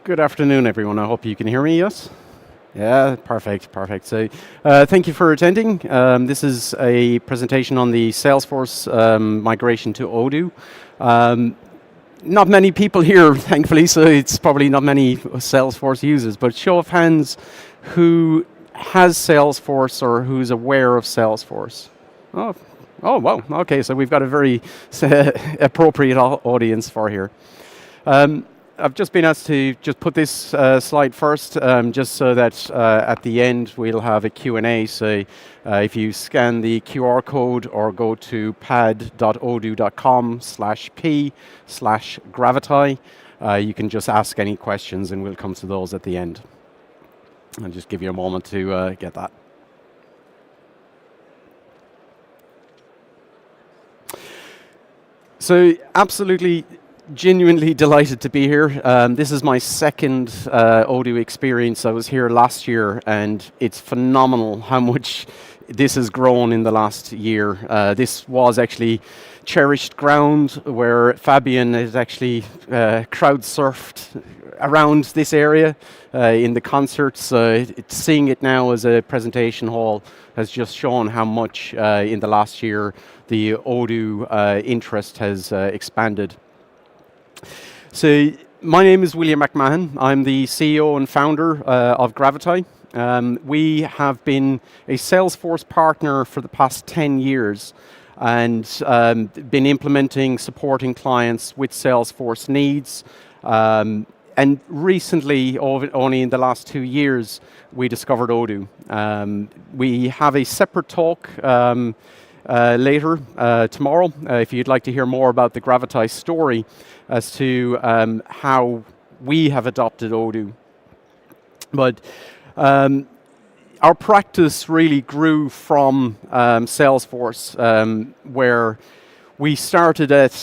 Good afternoon, everyone. I hope you can hear me, yes? Yeah, perfect, perfect. So thank you for attending. This is a presentation on the Salesforce migration to Odoo. Not many people here, thankfully, so it's probably not many Salesforce users, but show of hands, who has Salesforce or who's aware of Salesforce? Oh, wow, okay, so we've got a very appropriate audience for here. I've just been asked to just put this slide first, just so that at the end we'll have a Q&A. So if you scan the QR code or go to pad.odoo.com/p/gravity, you can just ask any questions and we'll come to those at the end. I'll just give you a moment to get that. So absolutely, genuinely delighted to be here. This is my second Odoo experience. I was here last year, and it's phenomenal how much this has grown in the last year. This was actually cherished ground where Fabian has actually crowd surfed around this area in the concerts. Seeing it now as a presentation hall has just shown how much in the last year the Odoo interest has expanded. So my name is William McMahon. I'm the CEO and founder of Gravity. We have been a Salesforce partner for the past 10 years and been implementing, supporting clients with Salesforce needs. And recently, only in the last 2 years, we discovered Odoo. We have a separate talk later tomorrow, if you'd like to hear more about the Gravity story as to how we have adopted Odoo. But our practice really grew from Salesforce, where we started at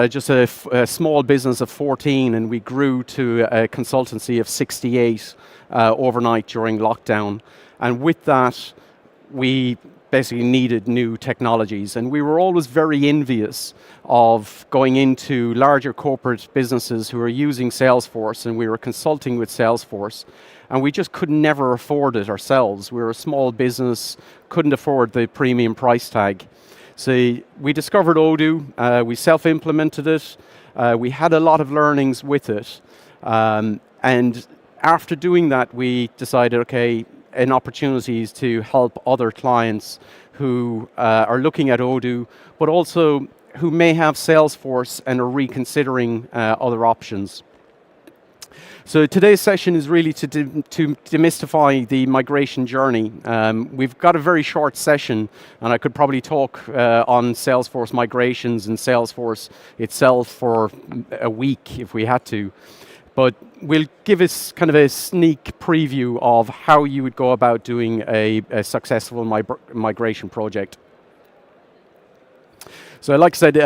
just a small business of 14, and we grew to a consultancy of 68 overnight during lockdown. And with that, we basically needed new technologies, and we were always very envious of going into larger corporate businesses who were using Salesforce, and we were consulting with Salesforce, and we just could never afford it ourselves. We were a small business, couldn't afford the premium price tag. So we discovered Odoo, we self-implemented it, we had a lot of learnings with it, and after doing that we decided, okay, an opportunities to help other clients who are looking at Odoo, but also who may have Salesforce and are reconsidering other options. So today's session is really to demystify the migration journey. We've got a very short session, and I could probably talk on Salesforce migrations and Salesforce itself for a week if we had to. But we'll give us kind of a sneak preview of how you would go about doing a successful migration project. So like I said,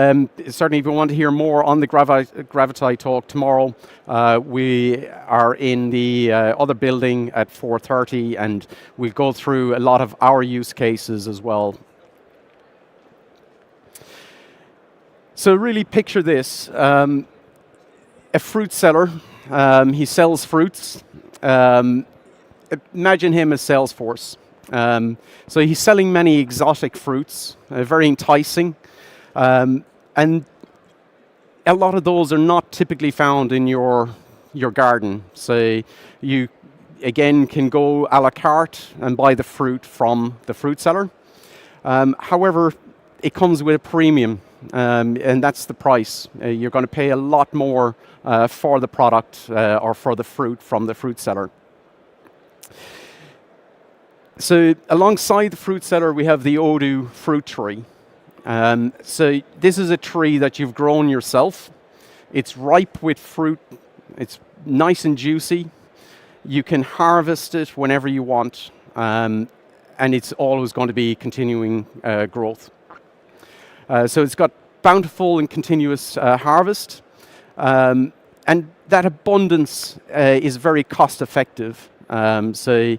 certainly if you want to hear more on the Gravity talk tomorrow, we are in the other building at 4:30, and we'll go through a lot of our use cases as well. So really picture this, a fruit seller. He sells fruits. Imagine him as Salesforce. So he's selling many exotic fruits, very enticing. And a lot of those are not typically found in your garden. So you, again, can go a la carte and buy the fruit from the fruit seller. However, it comes with a premium. And that's the price. You're going to pay a lot more for the product or for the fruit from the fruit seller. So alongside the fruit seller, we have the Odoo fruit tree. So this is a tree that you've grown yourself. It's ripe with fruit. It's nice and juicy. You can harvest it whenever you want. And it's always going to be continuing growth. So it's got bountiful and continuous harvest, and that abundance is very cost effective. So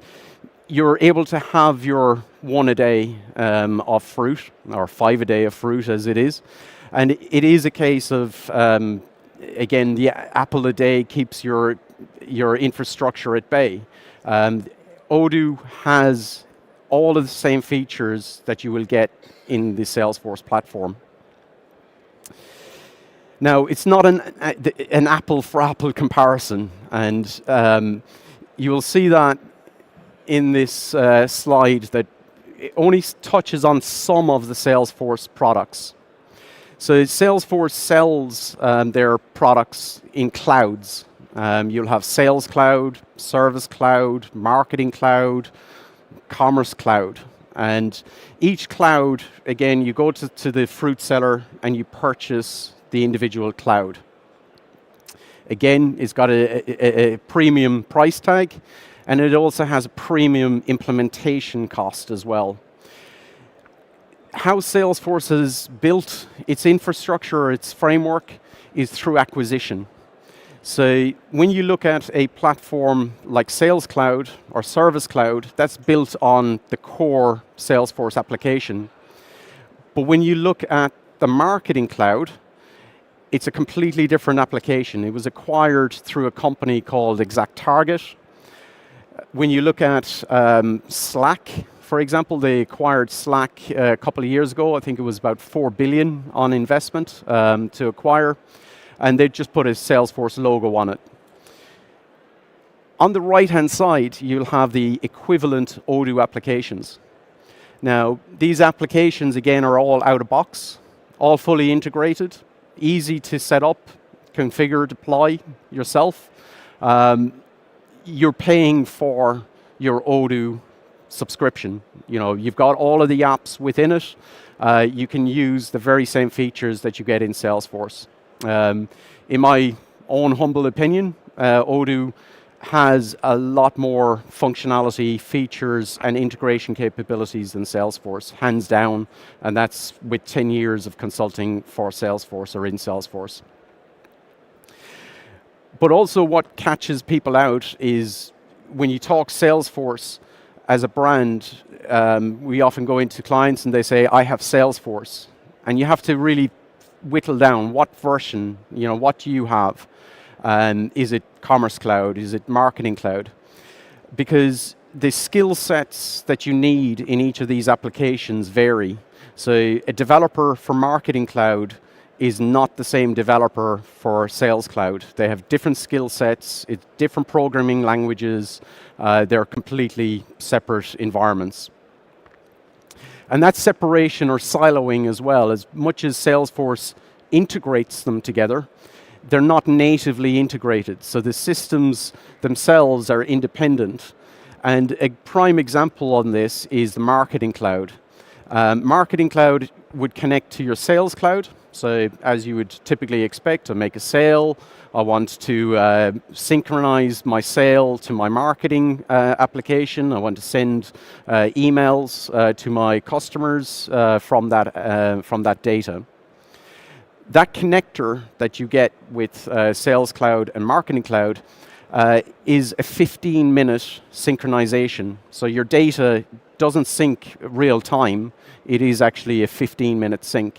you're able to have your 1 a day of fruit, or 5 a day of fruit as it is, and it is a case of, again, the apple a day keeps your your infrastructure at bay. Odoo has all of the same features that you will get in the Salesforce platform. Now, it's not an apple for apple comparison, and you will see that in this slide that it only touches on some of the Salesforce products. So Salesforce sells their products in clouds. You'll have Sales Cloud, Service Cloud, Marketing Cloud, Commerce Cloud. And each cloud, again, you go to the fruit seller and you purchase the individual cloud. Again, it's got a premium price tag, and it also has a premium implementation cost as well. How Salesforce has built its infrastructure, its framework, is through acquisition. So when you look at a platform like Sales Cloud or Service Cloud, that's built on the core Salesforce application. But when you look at the Marketing Cloud, it's a completely different application. It was acquired through a company called ExactTarget. When you look at Slack, for example, they acquired Slack a couple of years ago. I think it was about $4 billion on investment to acquire, and they just put a Salesforce logo on it. On the right-hand side, you'll have the equivalent Odoo applications. Now, these applications, again, are all out of box, all fully integrated, easy to set up, configure, deploy yourself. You're paying for your Odoo subscription. You know, you've got all of the apps within it. You can use the very same features that you get in Salesforce. In my own humble opinion, Odoo has a lot more functionality, features, and integration capabilities than Salesforce, hands down, and that's with 10 years of consulting for Salesforce or in Salesforce. But also what catches people out is when you talk Salesforce as a brand, we often go into clients and they say, I have Salesforce. And you have to really whittle down what version, you know, what do you have? Is it Commerce Cloud? Is it Marketing Cloud? Because the skill sets that you need in each of these applications vary. So a developer for Marketing Cloud is not the same developer for Sales Cloud. They have different skill sets, it's different programming languages, they're completely separate environments. And that separation or siloing as well, as much as Salesforce integrates them together, they're not natively integrated. So the systems themselves are independent. And a prime example on this is the Marketing Cloud. Marketing Cloud would connect to your Sales Cloud. So as you would typically expect, I make a sale, I want to synchronize my sale to my marketing application, I want to send emails to my customers from that data. That connector that you get with Sales Cloud and Marketing Cloud is a 15-minute synchronization. So your data doesn't sync real time, it is actually a 15-minute sync.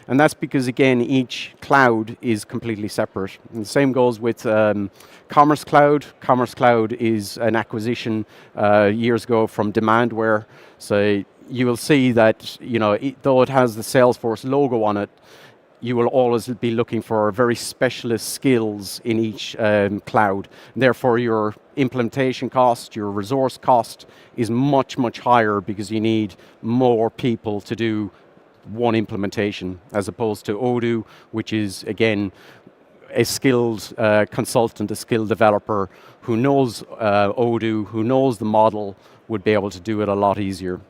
And that's because, again, each cloud is completely separate. And the same goes with Commerce Cloud. Commerce Cloud is an acquisition years ago from Demandware. So you will see that, you know, though it has the Salesforce logo on it, you will always be looking for very specialist skills in each cloud. Therefore, your implementation cost, your resource cost is much, much higher because you need more people to do one implementation, as opposed to Odoo, which is, again, a skilled consultant, a skilled developer who knows Odoo, who knows the model, would be able to do it a lot easier.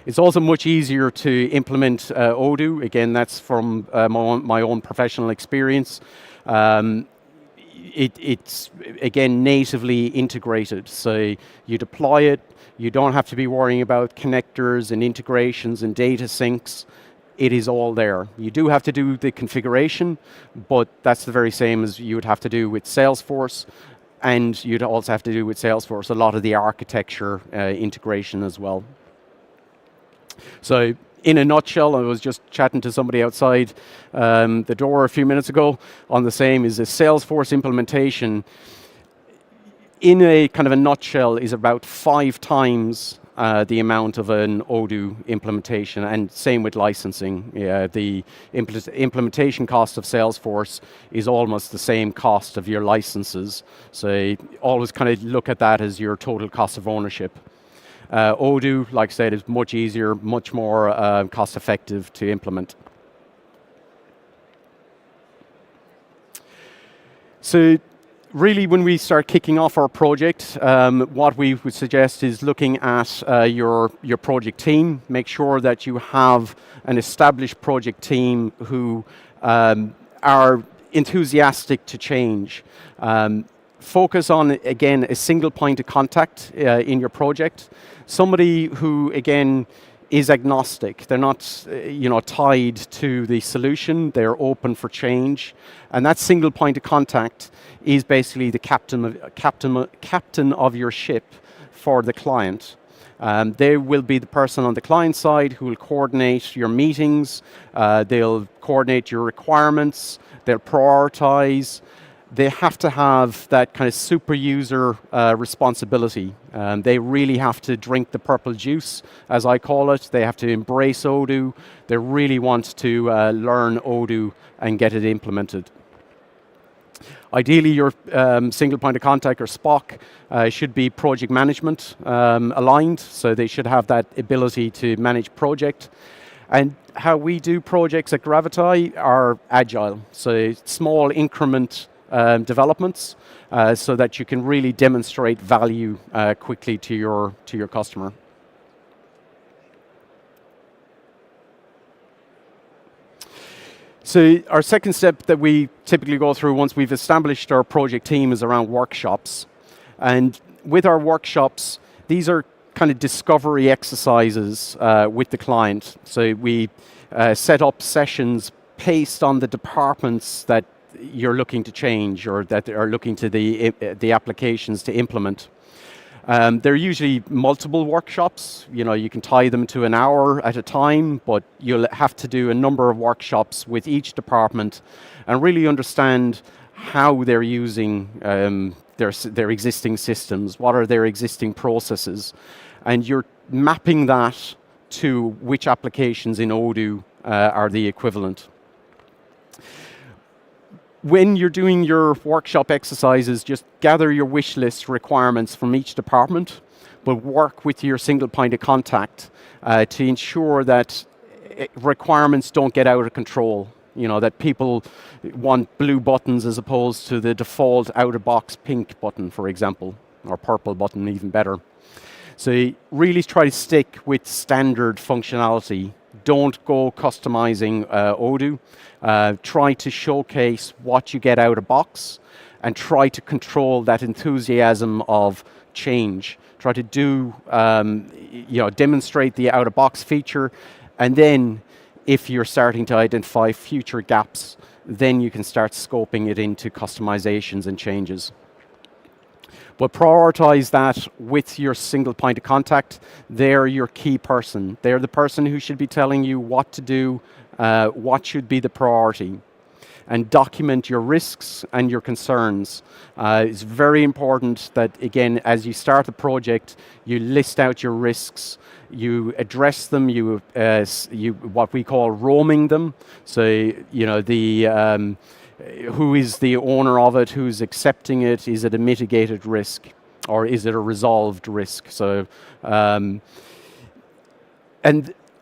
It's also much easier to implement Odoo. Again, that's from my own professional experience. It's, again, natively integrated. So you deploy it, you don't have to be worrying about connectors and integrations and data syncs. It is all there. You do have to do the configuration, but that's the very same as you would have to do with Salesforce, and you'd also have to do with Salesforce a lot of the architecture integration as well. So in a nutshell, I was just chatting to somebody outside the door a few minutes ago on the same, is a Salesforce implementation in a kind of a nutshell, is about 5 times the amount of an Odoo implementation, and same with licensing. Yeah, the implementation cost of Salesforce is almost the same cost of your licenses. So always kind of look at that as your total cost of ownership. Odoo, like I said, is much easier, much more cost effective to implement. So really, when we start kicking off our project, what we would suggest is looking at your project team. Make sure that you have an established project team who are enthusiastic to change. Focus on, again, a single point of contact in your project. Somebody who, again, is agnostic. They're not, tied to the solution. They're open for change, and that single point of contact is basically the captain of your ship for the client. They will be the person on the client side who will coordinate your meetings. They'll coordinate your requirements. They'll prioritize. They have to have that kind of super user responsibility. They really have to drink the purple juice, as I call it. They have to embrace Odoo. They really want to learn Odoo and get it implemented. Ideally, your single point of contact, or SPOC, should be project management aligned, so they should have that ability to manage project. And how we do projects at Gravity are agile, so small increment developments, so that you can really demonstrate value quickly to your customer. So our second step that we typically go through once we've established our project team is around workshops. And with our workshops, these are kind of discovery exercises with the client. So we set up sessions based on the departments that you're looking to change, or that are looking to the applications to implement. They're usually multiple workshops. You can tie them to an hour at a time, but you'll have to do a number of workshops with each department and really understand how they're using their existing systems, what are their existing processes, and you're mapping that to which applications in Odoo are the equivalent. When you're doing your workshop exercises, just gather your wish list requirements from each department, but work with your single point of contact to ensure that requirements don't get out of control. That people want blue buttons as opposed to the default out-of-box pink button, for example, or purple button, even better. So really try to stick with standard functionality. Don't go customizing Odoo. Try to showcase what you get out of box, and try to control that enthusiasm of change. Try to demonstrate the out-of-box feature, and then if you're starting to identify future gaps, then you can start scoping it into customizations and changes. But prioritize that with your single point of contact. They're your key person. They're the person who should be telling you what to do, what should be the priority. And document your risks and your concerns. It's very important that, again, as you start the project, you list out your risks, you address them, you what we call roaming them. So, who is the owner of it, who's accepting it, is it a mitigated risk, or is it a resolved risk? So, and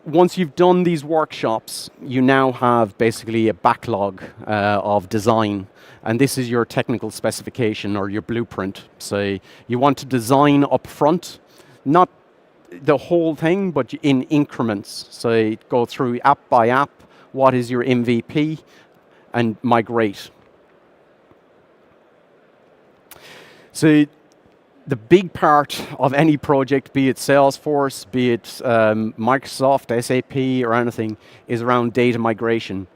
once you've done these workshops, you now have basically a backlog of design, and this is your technical specification or your blueprint. So you want to design up front, not the whole thing, but in increments. So go through app by app, what is your MVP, and migrate. So the big part of any project, be it Salesforce, be it Microsoft, SAP, or anything, is around data migration.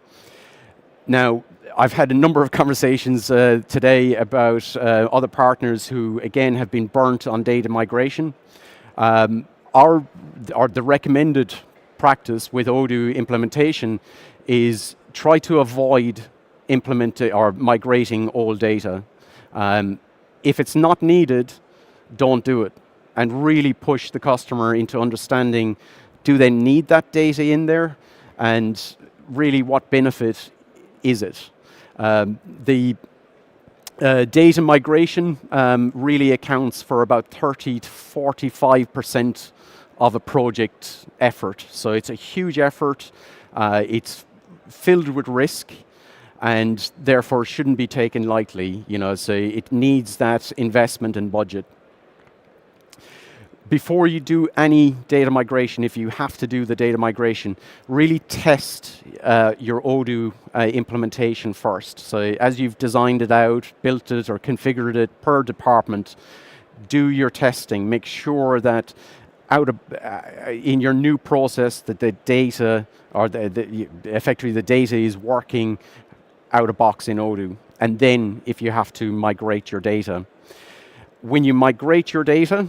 Now, I've had a number of conversations today about other partners who, again, have been burnt on data migration. The recommended practice with Odoo implementation is try to avoid implementing or migrating old data. If it's not needed, don't do it. And really push the customer into understanding, do they need that data in there? And really, what benefit is it? The data migration really accounts for about 30 to 45% of a project effort. So it's a huge effort. It's filled with risk, and therefore shouldn't be taken lightly. So it needs that investment and budget. Before you do any data migration, if you have to do the data migration, really test your Odoo implementation first. So as you've designed it out, built it, or configured it per department, do your testing. Make sure that in your new process that the data, or effectively the data is working out of box in Odoo. And then if you have to migrate your data. When you migrate your data,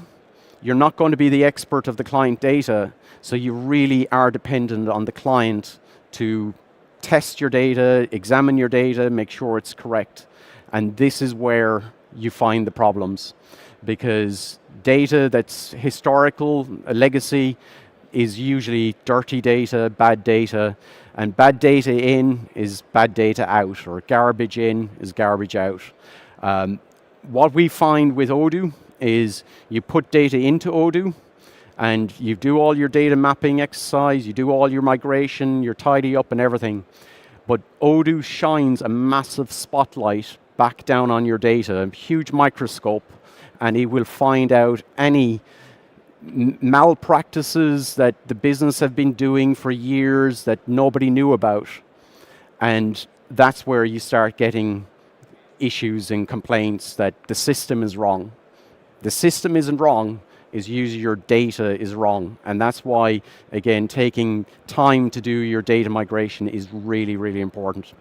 you're not going to be the expert of the client data, so you really are dependent on the client to test your data, examine your data, make sure it's correct. And this is where you find the problems, because data that's historical, a legacy, is usually dirty data, and bad data in is bad data out, or garbage in is garbage out. What we find with Odoo is you put data into Odoo, and you do all your data mapping exercise, you do all your migration, you're tidy up and everything. But Odoo shines a massive spotlight back down on your data, a huge microscope, and it will find out any malpractices that the business have been doing for years that nobody knew about. And that's where you start getting issues and complaints that the system is wrong. The system isn't wrong, it's usually your data is wrong. And that's why, again, taking time to do your data migration is really, really important.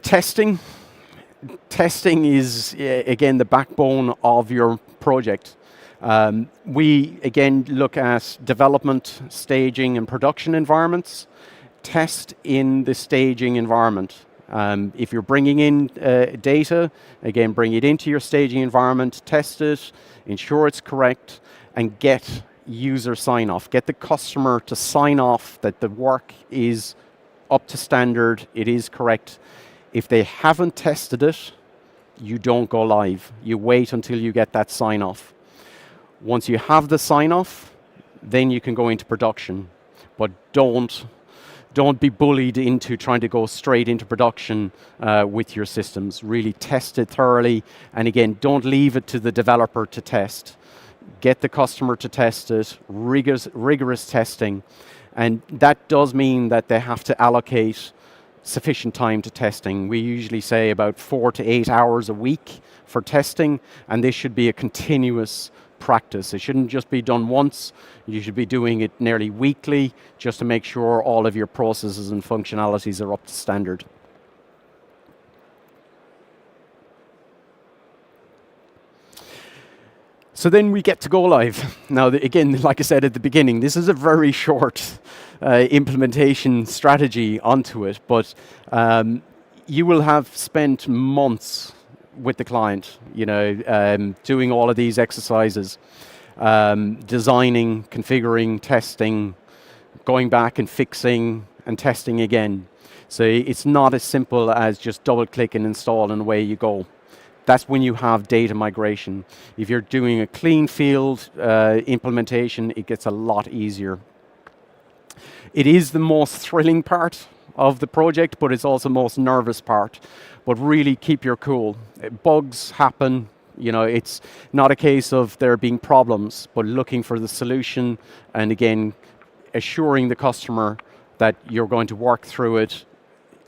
Testing. Testing is, again, the backbone of your project. We, again, look at development, staging, and production environments. Test in the staging environment. If you're bringing in data, again, bring it into your staging environment, test it, ensure it's correct, and get user sign-off. Get the customer to sign off that the work is up to standard, it is correct. If they haven't tested it, you don't go live. You wait until you get that sign-off. Once you have the sign-off, then you can go into production. But don't be bullied into trying to go straight into production with your systems. Really test it thoroughly. And again, don't leave it to the developer to test. Get the customer to test it, rigorous testing. And that does mean that they have to allocate sufficient time to testing. We usually say about 4 to 8 hours a week for testing, and this should be a continuous practice. It shouldn't just be done once. You should be doing it nearly weekly just to make sure all of your processes and functionalities are up to standard. So then we get to go live. Now, again, like I said at the beginning, this is a very short implementation strategy onto it, but you will have spent months with the client, doing all of these exercises, designing, configuring, testing, going back and fixing and testing again. So it's not as simple as just double-click and install and away you go. That's when you have data migration. If you're doing a clean field implementation, it gets a lot easier. It is the most thrilling part of the project, but it's also the most nervous part. But really keep your cool. Bugs happen. It's not a case of there being problems, but looking for the solution, and again, assuring the customer that you're going to work through it,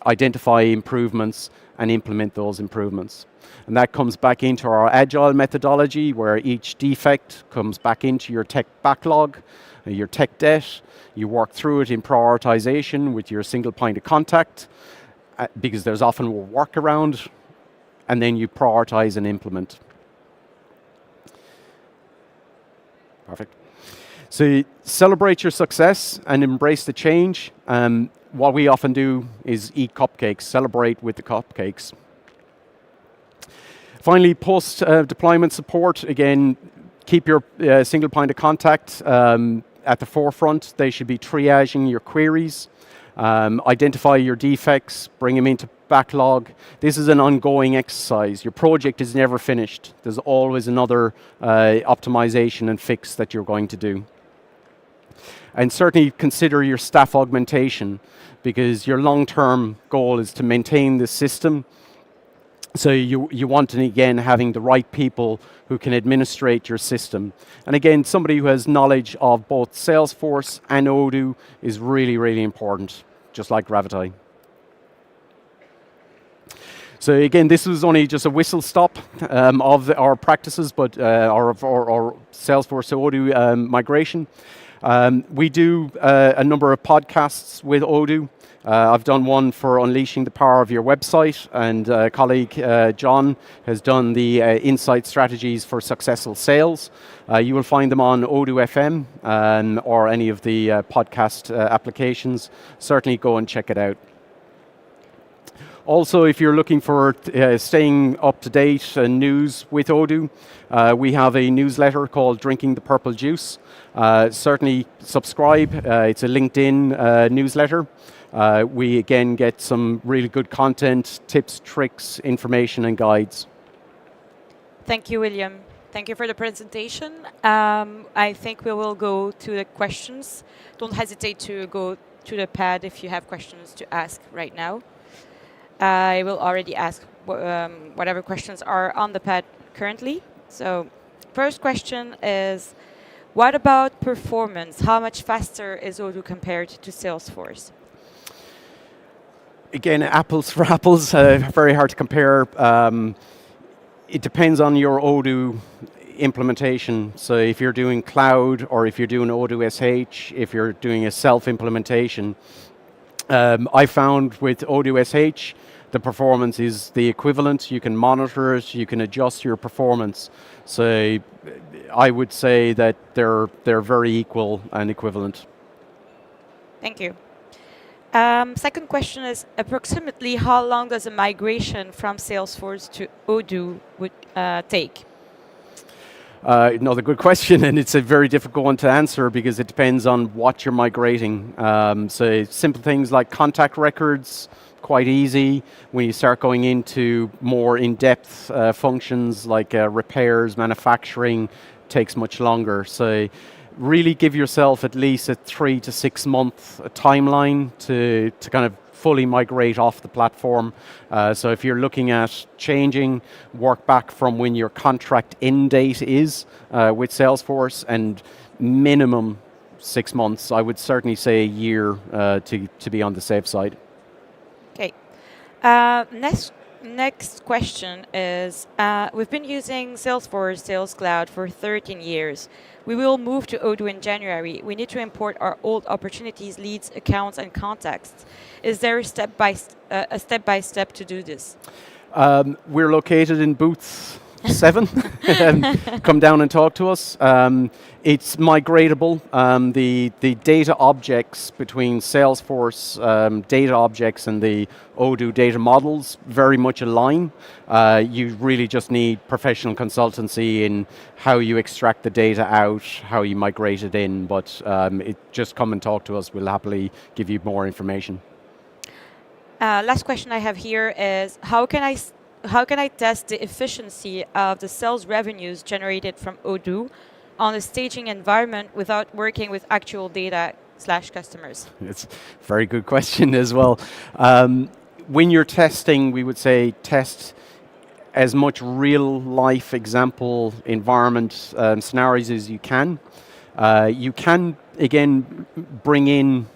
identify improvements, and implement those improvements. And that comes back into our agile methodology, where each defect comes back into your tech backlog, your tech debt. You work through it in prioritization with your single point of contact, because there's often a workaround, and then you prioritize and implement. Perfect. So celebrate your success and embrace the change. what we often do is eat cupcakes, celebrate with the cupcakes. Finally, post-deployment support. Again, keep your single point of contact at the forefront. They should be triaging your queries, identify your defects, bring them into backlog. This is an ongoing exercise. Your project is never finished. There's always another optimization and fix that you're going to do. And certainly consider your staff augmentation, because your long-term goal is to maintain the system. So you want, and again, having the right people who can administrate your system. And again, somebody who has knowledge of both Salesforce and Odoo is really, really important, just like Gravity. So again, this was only just a whistle stop of our practices, but our Salesforce to Odoo migration. We do a number of podcasts with Odoo. I've done one for Unleashing the Power of Your Website, and colleague John has done the Insight Strategies for Successful Sales. You will find them on Odoo FM or any of the podcast applications. Certainly go and check it out. Also, if you're looking for staying up to date news with Odoo, we have a newsletter called Drinking the Purple Juice. Certainly subscribe. It's a LinkedIn newsletter. We again get some really good content, tips, tricks, information, and guides. Thank you, William. Thank you for the presentation. I think we will go to the questions. Don't hesitate to go to the pad if you have questions to ask right now. I will already ask whatever questions are on the pad currently. So, first question is, what about performance? How much faster is Odoo compared to Salesforce? Again, apples for apples, very hard to compare. It depends on your Odoo implementation. So if you're doing cloud, or if you're doing Odoo SH, if you're doing a self-implementation, I found with Odoo SH, the performance is the equivalent. You can monitor it, you can adjust your performance. So I would say that they're very equal and equivalent. Thank you. Second question is, approximately how long does a migration from Salesforce to Odoo would take? Another good question, and it's a very difficult one to answer because it depends on what you're migrating. So simple things like contact records, quite easy. When you start going into more in-depth functions like repairs, manufacturing, takes much longer. So really give yourself at least a 3 to 6 month timeline to kind of fully migrate off the platform. So if you're looking at changing, work back from when your contract end date is with Salesforce, and minimum 6 months. I would certainly say a year to be on the safe side. Okay. Next question is, we've been using Salesforce Sales Cloud for 13 years. We will move to Odoo in January. We need to import our old opportunities, leads, accounts, and contacts. Is there a step-by-step to do this? We're located in booth 7. Come down and talk to us. It's migratable. The data objects between Salesforce data objects and the Odoo data models very much align. You really just need professional consultancy in how you extract the data out, how you migrate it in, but just come and talk to us. We'll happily give you more information. Last question I have here is, how can I test the efficiency of the sales revenues generated from Odoo on a staging environment without working with actual data/customers? It's a very good question as well. When you're testing, we would say test as much real-life example environment scenarios as you can. You can, again, bring in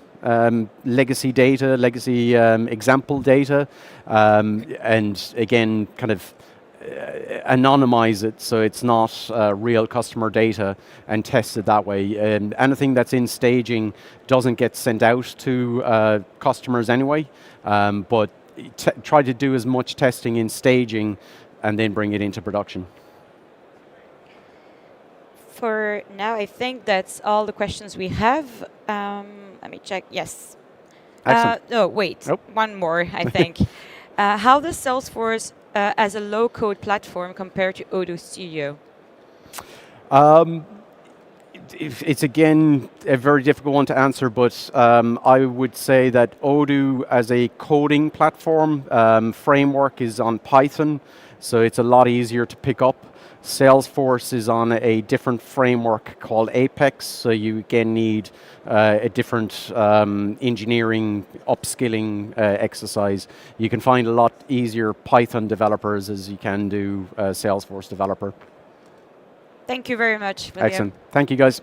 legacy data, legacy example data, and again, kind of anonymize it so it's not real customer data, and test it that way. Anything that's in staging doesn't get sent out to customers anyway, but try to do as much testing in staging and then bring it into production. For now, I think that's all the questions we have. Let me check. Yes. Excellent. No, wait. Nope. One more, I think. How does Salesforce as a low-code platform compare to Odoo Studio? Um, it's again a very difficult one to answer, but I would say that Odoo as a coding platform framework is on Python, so it's a lot easier to pick up. Salesforce is on a different framework called Apex, so you again need a different engineering upskilling exercise. You can find a lot easier Python developers as you can do Salesforce developer. Thank you very much, William. Excellent. Thank you, guys.